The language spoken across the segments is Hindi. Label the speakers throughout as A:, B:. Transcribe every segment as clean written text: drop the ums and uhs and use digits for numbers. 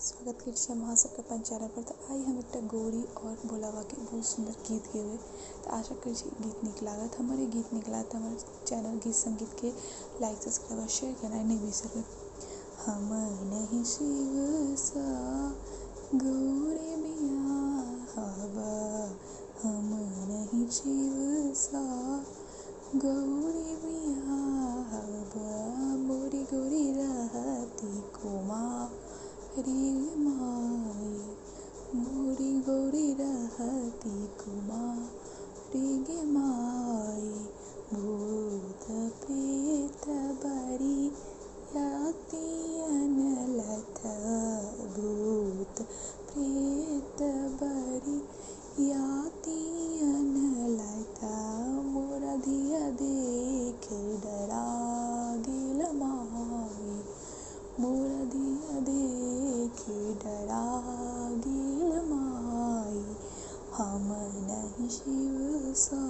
A: स्वागत कीजिए अहाँ सबके अपन चैनल पर। तो आई हम एक गौरी और भोलाबा के बहुत सुंदर गीत गए हुए। तो आशा करी गीत नीक लागत। हमारे गीत नीक लागत हमारे चैनल गीत संगीत के लाइक सब्सक्राइब और शेयर करना नहीं बिसरबे। हम नहीं शिव सा गौरी बियाहबा, हम नहीं शिव सा गौरी बियाहबा, मोरी गौरी रहती कुमारी माई, मोरी गौरी रहती कुमारी गे माई, भूत प्रेत बरी याति अनलथ, भूत प्रेत बरी याति अनलथ, मोरा धिया देख डरा गेल माई, मोरा धिया देख डरा गेल माई, हम नहीं शिव सा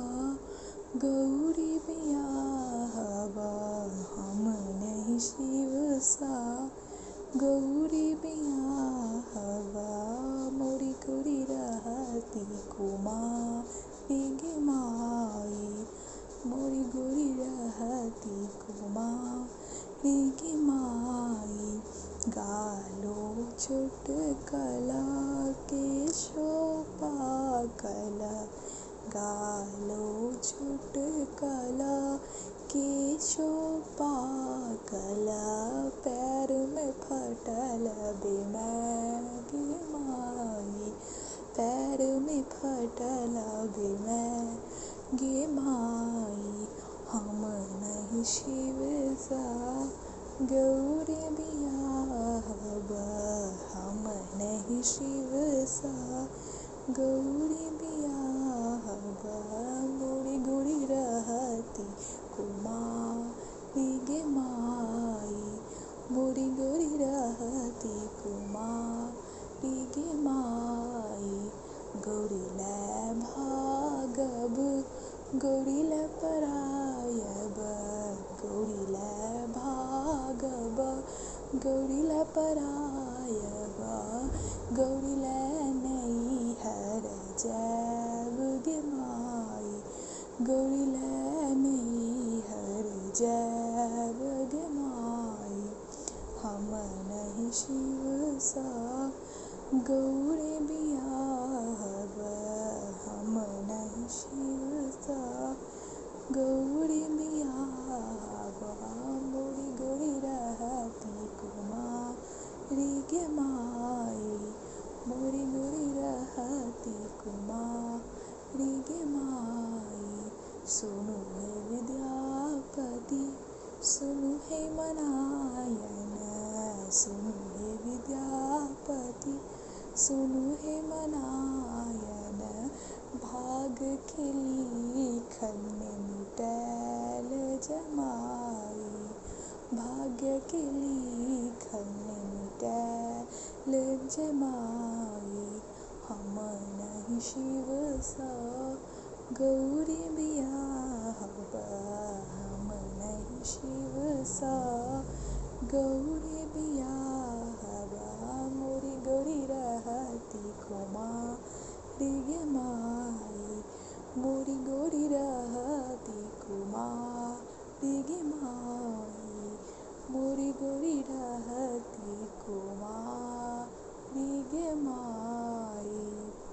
A: गौरी बियाहबा, हम नहीं शिव सा गौरी बियाहबा, मोरी गौरी रहती कुमारी गे माई, मोरी गौरी रहती कुमारी गे माई, गालो छोट कला केशो पाकला, गालो छोट कला केशो पाकला, पैर में फटल बेमै गे माई, पैर में फटल बेमै गे माई, हम नहीं शिव सा गौरी बियाहबा, हम नहीं शिव सा गौरी बियाहबा, मोरी गौरी रहती कुमारी गे माई, मोरी गौरी रहती कुमारी गे माई, गौरी लै भागब गौरी लै परायब, गौरी लै भागब गौरी लै परायब, गौरी लै नैहर जैब गे माई, गौरी लै नैहर जैब गे माई, हम नहीं शिव सा गौरी बियाहबा, हम नहीं शिव सा गौरी बियाहबा, मोरी गौरी रहती कुमारी गे माई, मोरी गौरी रहती कुमारी गे माई, सुनु हे विद्यापति सुनु हे मनायन, सुनु हे विद्यापति सुनु हे मनायन, भाग के लिखन मिटैल जमाई, भाग्य के लिखन मिटैल जमाई, हम नहीं शिव सा गौरी बियाहबा, हम नहीं शिव सा गौरी बियाहबा, मोरी गौरी रहती कुमारी गे माई, मोरी गौरी रहती कुमारी गे माई, मोरी गौरी रहती कुमारी गे माई।